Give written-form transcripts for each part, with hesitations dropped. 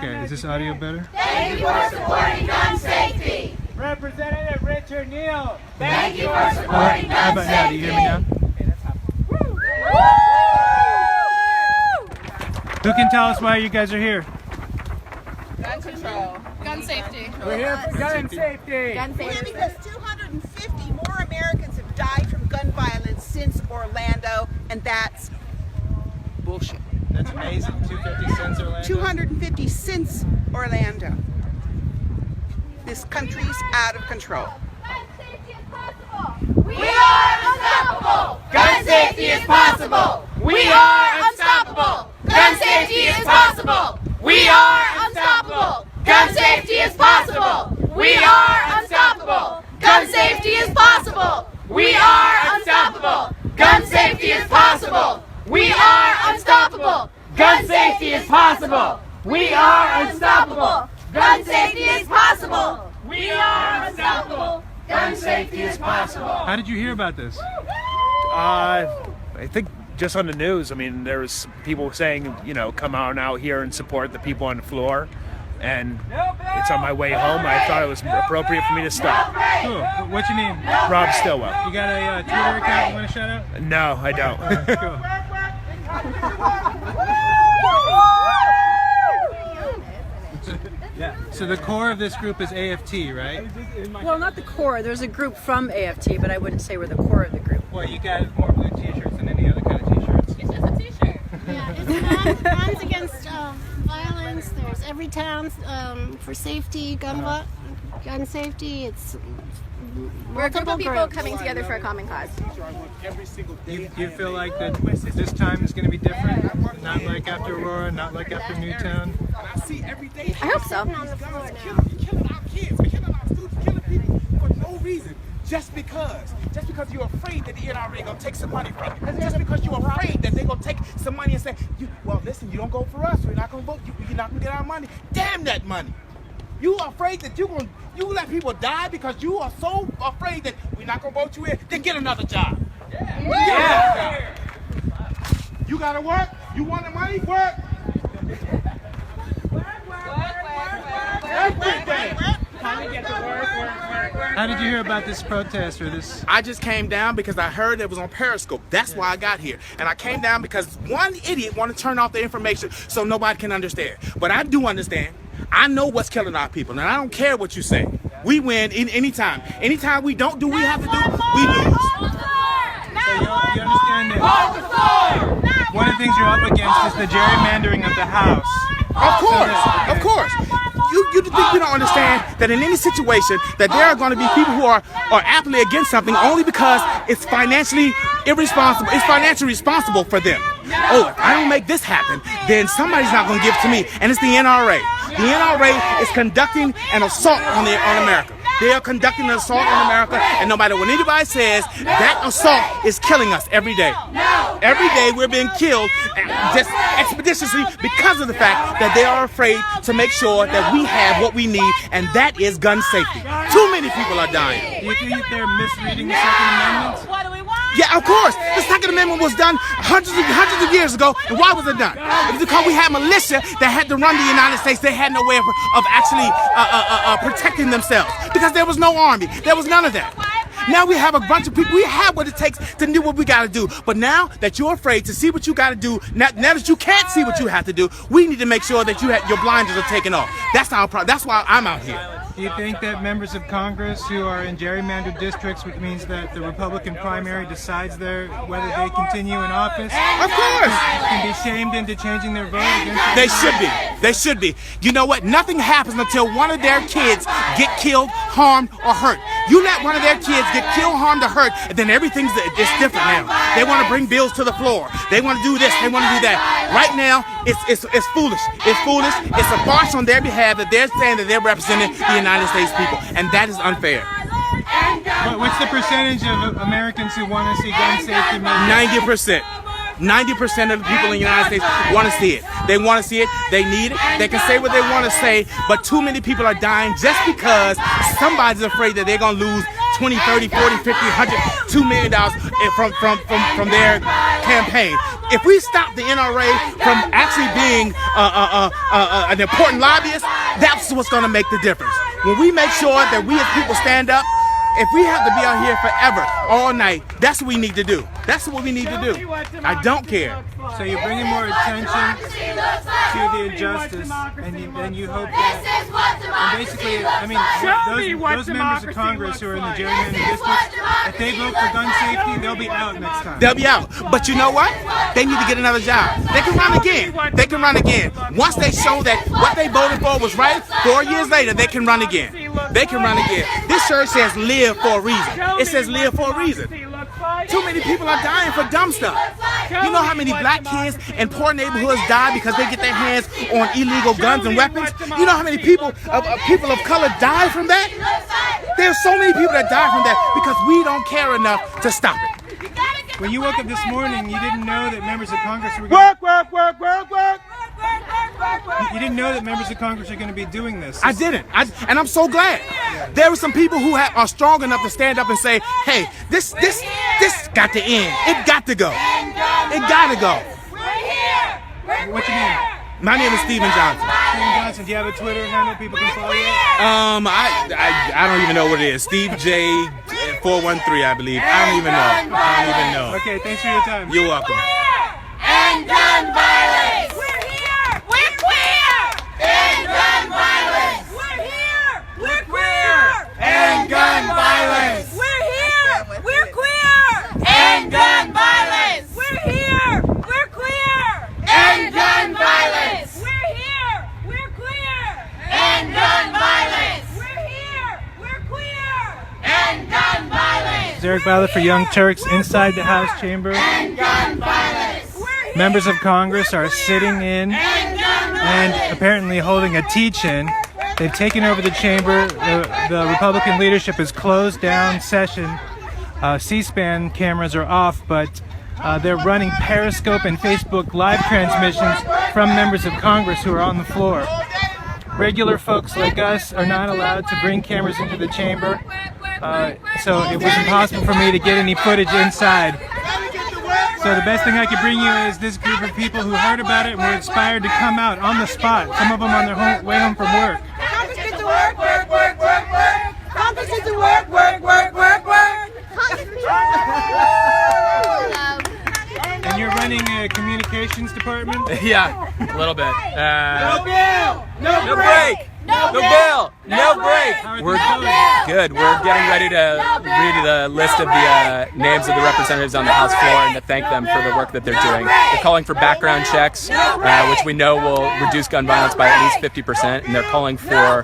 Okay, is this audio better? Thank you for supporting gun safety. Representative Richard Neal. Thank you for supporting How gun about now? Do you hear me now? Who can tell us why you guys are here? Gun control. Gun safety. We're here for gun safety. Gun Yeah, safety. because 250 more Americans have died from gun violence since Orlando, and that's bullshit. That's amazing. 250 cents Orlando. 250 since Orlando. This country's out of control. We are unstoppable. Gun safety is possible. We are unstoppable. Gun safety is possible. We are unstoppable. Gun safety is possible. We are unstoppable. Gun safety is possible. We are unstoppable. Gun safety is possible. We are unstoppable. Gun safety is possible. We are unstoppable. Gun safety is possible. We are unstoppable. Gun safety is possible. How did you hear about this? I think just on the news. I mean, there's people saying, come on out here and support the people on the floor. And it's on my way home. I thought it was appropriate for me to stop. Cool. What's your name? Rob Stillwell. You got a Twitter account you want to shout out? No, I don't. Cool. So the core of this group is AFT, right? Well, not the core. There's a group from AFT, but I wouldn't say we're the core of the group. Well, you got more blue t-shirts than any other kind of t-shirts. It's just a t-shirt. Yeah, it's guns against violence. There's every town for safety, gun safety. It's We're a group multiple of people groups. coming together for a common cause. You feel like that this time is going to be different? Not like after Aurora, not like after Newtown? I hope so. On the floor now. Killing our kids, killing our students, killing people for no reason. Just because you're afraid that the NRA gonna take some money from you. Just because you're afraid that they're gonna take some money and say, well, listen, you don't go for us. We're not gonna vote. You're not gonna get our money. Damn that money. You are afraid that you let people die because you are so afraid that we're not gonna vote you in. Then get another job. Yeah. You gotta work. You want the money? Work. Every day. How did you hear about this protest or this? I just came down because I heard it was on Periscope. That's why I got here. And I came down because one idiot wanted to turn off the information so nobody can understand. But I do understand. I know what's killing our people, and I don't care what you say. We win anytime. Anytime we don't do what we have to do, we lose. So you understand that one of the things you're up against is the gerrymandering of the House. Of course. You think you don't understand that in any situation that there are going to be people who are aptly against something only because it's financially irresponsible. It's financially responsible for them. Oh, if I don't make this happen, then somebody's not going to give it to me. And it's the NRA. The NRA is conducting an assault on America. They are conducting an assault on America, and no matter what anybody says, that assault is killing us every day. Every day we're being killed just expeditiously because of the fact that they are afraid to make sure that we have what we need, and that is gun safety. Too many people are dying. Do you think that they're misreading the Second Amendment? What do we want? Yeah, of course. The Second Amendment was done hundreds of years ago, and why was it done? It was because we had militia that had to run the United States. They had no way of actually protecting themselves because there was no army. There was none of that. Now we have a bunch of people. We have what it takes to do what we got to do. But now that you're afraid to see what you got to do, now that you can't see what you have to do, we need to make sure that your blinders are taken off. That's our problem. That's why I'm out here. Do you think that members of Congress who are in gerrymandered districts, which means that the Republican primary decides whether they continue in office, Of course. can be shamed into changing their vote against They should be. They should be. You know what? Nothing happens until one of their kids get killed, harmed, or hurt. You let one of their kids get killed, harmed, or hurt, and then everything's it's different now. They want to bring bills to the floor. They want to do this. They want to do that. Right now, it's foolish. It's foolish. It's a farce on their behalf that they're saying that they're representing the United States people, and that is unfair. What's the percentage of Americans who want to see gun safety made? 90%. 90% of the people in the United States want to see it. They want to see it. They need it. They can say what they want to say, but too many people are dying just because somebody's afraid that they're going to lose 20, 30, 40, 50, 100, $2 million from their campaign. If we stop the NRA from actually being an important lobbyist, that's what's going to make the difference. When we make sure that we as people stand up, if we have to be out here forever, all night, that's what we need to do. That's what we need to do. I don't care. So you're bringing more attention to the injustice, and you hope that, and basically, I mean, those members of Congress who are in the gerrymandered districts, if they vote for gun safety, they'll be out next time. They'll be out. But you know what? They need to get another job. They can run again. They can run again. Once they show that what they voted for was right, 4 years later, they can run again. They can run again. This shirt says live for a reason. It says live for a reason. Too many people are dying for dumb stuff. You know how many black kids in poor neighborhoods die because they get their hands on illegal guns and weapons? You know how many people of color die from that? There's so many people that die from that because we don't care enough to stop it. When you woke up this morning, you didn't know that members of Congress were going Work. You didn't know that members of Congress are going to be doing this. I didn't. And I'm so glad. There were some people who are strong enough to stand up and say, hey, this got to end. It got to go. It got to go. What's your name? My name is Steven Johnson. Steven Johnson, do you have a Twitter handle people can follow you? I don't even know what it is. Steve J 413, I believe. I don't even know. Okay, thanks for your time. You're welcome. End gun violence! We're here! We're queer! End gun violence! We're here! We're queer! End gun violence! We're here! We're queer! End gun violence! We're here! We're queer! End gun violence! We're here! We're queer! End gun violence! We're here! We're queer! End gun violence! Eric Ballard for Young Turks inside the House chamber. End gun violence! Members of Congress are sitting in and apparently holding a teach-in. They've taken over the chamber. The Republican leadership has closed down session. C-SPAN cameras are off, but they're running Periscope and Facebook live transmissions from members of Congress who are on the floor. Regular folks like us are not allowed to bring cameras into the chamber, so it was impossible for me to get any footage inside. So the best thing I could bring you is this group of people who heard about it and were inspired to come out on the spot, some of them on their way home from work. Congress gets to work, work, work, work, work. Congress gets to work, work, work, work, work. And you're running a communications department? Yeah, a little bit. No bill! No break! No bill! No break! How are We're things going? good. We're getting ready to read the list of the names of the representatives on the House floor and to thank them for the work that they're doing. They're calling for background checks, which we know will reduce gun violence by at least 50%, and they're calling for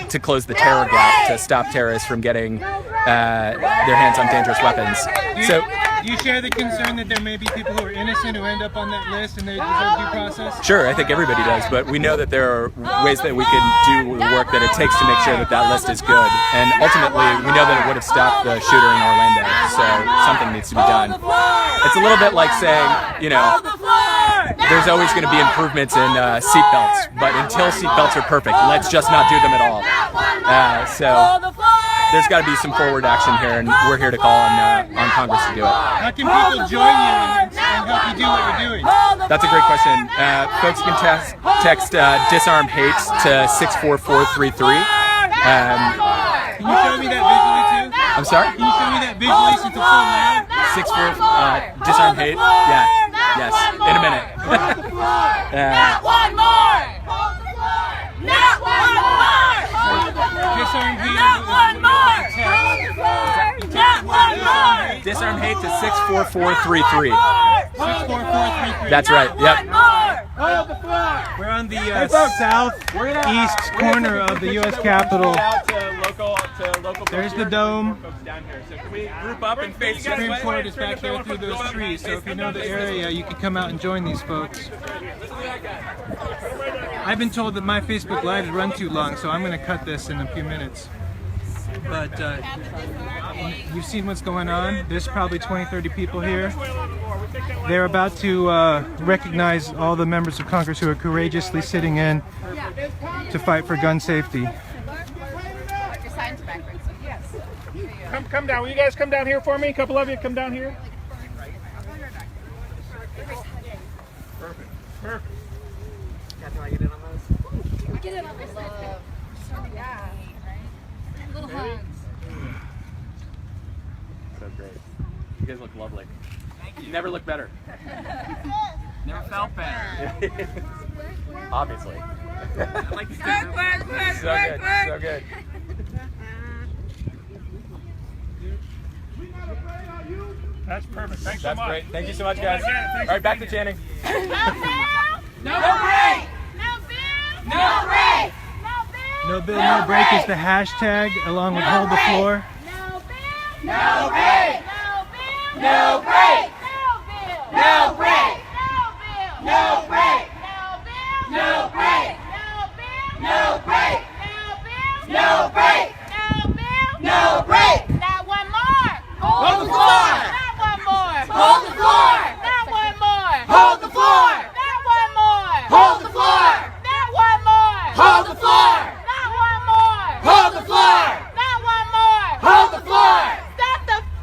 to close the terror gap to stop terrorists from getting their hands on dangerous weapons. So. Do you share the concern that there may be people who are innocent who end up on that list and they deserve due process? Sure, I think everybody does, but we know that there are ways that we can do the work that it takes to make sure that that list is good. And ultimately, we know that it would have stopped the shooter in Orlando, so something needs to be done. It's a little bit like saying, you know, there's always going to be improvements in seatbelts, but until seatbelts are perfect, let's just not do them at all. So there's got to be some forward action here, and we're here to call on Congress to do it. How can people join you and help you do what you're doing? That's a great question. Folks can text disarm hate to 64433. Can you show me that visually too? I'm sorry? Can you show me that visually since it's so loud? 64 disarm hate. Yeah. Yes. In a minute. Not one more! Not one more! Disarm hate. Not one more! Not one more! Disarm hate to 64433. 64433. That's right. Yep. We're on the southeast corner of the U.S. Capitol. There's the dome. Group up and face Supreme Court is back there through those trees, so if you know the area, you can come out and join these folks. I've been told that my Facebook Live has run too long, so I'm going to cut this in a few minutes. But you've seen what's going on. There's probably 20, 30 people here. They're about to recognize all the members of Congress who are courageously sitting in to fight for gun safety. Come down. Will you guys come down here for me? A couple of you come down here. So great. You guys look lovely. You never look better. Never felt better. Obviously. Work. So good. So good. That's perfect. Thanks That's so much. great. Thank you so much, guys. Thanks All right, back to Channing. No break! No break! No break! No bill, no break is the hashtag, along with hold the floor. No break! No break! No break! No break! No break! No break! No break! No break! Not one more! Hold the floor! Not one more! Hold the floor! Not one more! Hold the floor! Not one more! Hold the floor! Not one more! Hold the floor! Not one more! Hold the floor! Not one more! Hold the floor! Stop the silence!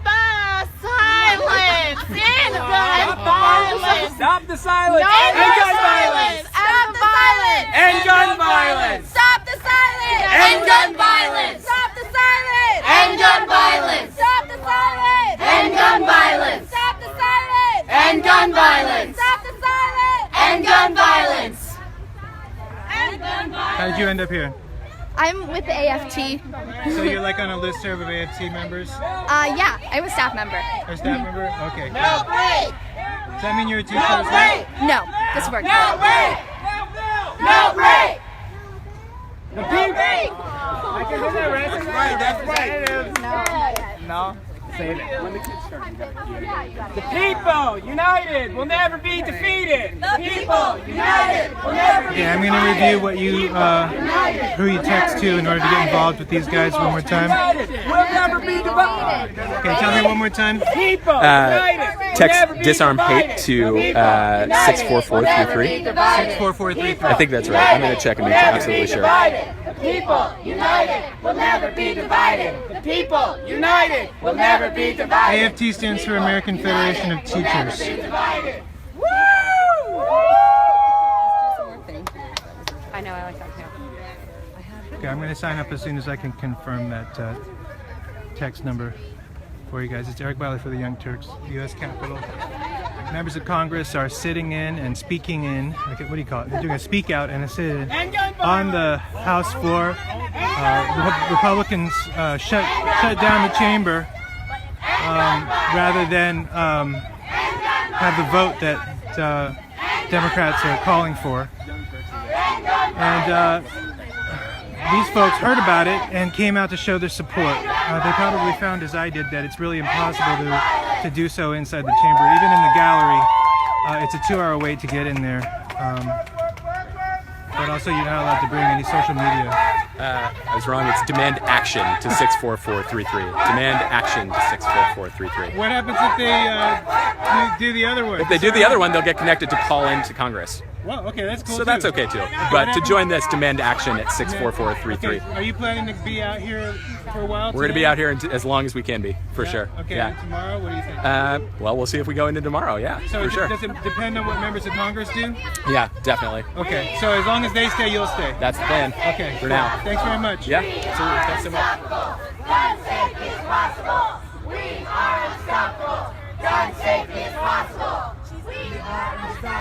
End gun violence! Stop the silence. End gun violence! Stop the violence! And gun violence. Stop the silence! End gun violence! Stop the silence! End gun violence! Stop the silence! End gun violence! Stop the silence! End gun violence! Stop the silence! End gun violence! End gun violence! How did you end up here? I'm with the AFT. So you're like on a listserv of AFT members? Yeah, I'm a staff member. Or staff member? Okay. No break! Does that mean you're a two No break! No, this works. No break! No break! The people. I can hear that right. That's right. No. Save it. When the kids start, you gotta the people united will never be defeated. The people united will never be Okay, I'm going to review what you, who you text to in order to get involved with these guys one more time. We'll never be divided. Okay, tell me one more time. People united. Text disarm hate to 64433. 64433. I think that's right. I'm going to check and be absolutely sure. The people united will never be divided. The people united will never be divided. AFT stands for American Federation of Teachers. I know, I like that too. Okay, I'm going to sign up as soon as I can confirm that text number for you guys. It's Eric Wiley for the Young Turks, U.S. Capitol. Members of Congress are sitting in and speaking in. Okay, what do you call it? They're doing a speak out and a sit in on the House floor. Republicans shut down the chamber rather than have the vote that Democrats are calling for. And these folks heard about it and came out to show their support. They probably found, as I did, that it's really impossible to do so inside the chamber. Even in the gallery, it's a 2-hour wait to get in there. But also, you're not allowed to bring any social media. I was wrong. It's demand action to 64433. Demand action to 64433. What happens if they do the other one? If they do the other one, they'll get connected to call into Congress. Well, okay, that's cool. So that's okay too. But to join this, demand action at 64433. Okay, are you planning to be out here for a while? We're going to be out here as long as we can be, for sure. Okay, Yeah. and tomorrow, what do you think? Well, we'll see if we go into tomorrow. Yeah, So for sure. does it depend on what members of Congress do? Yeah, definitely. Okay, so as long as they stay, you'll stay. That's the plan. Okay, For now. Thanks very much. Yeah, absolutely. Thanks so much. Gun safety is possible. We are unstoppable. Gun safety is possible. We are unstoppable.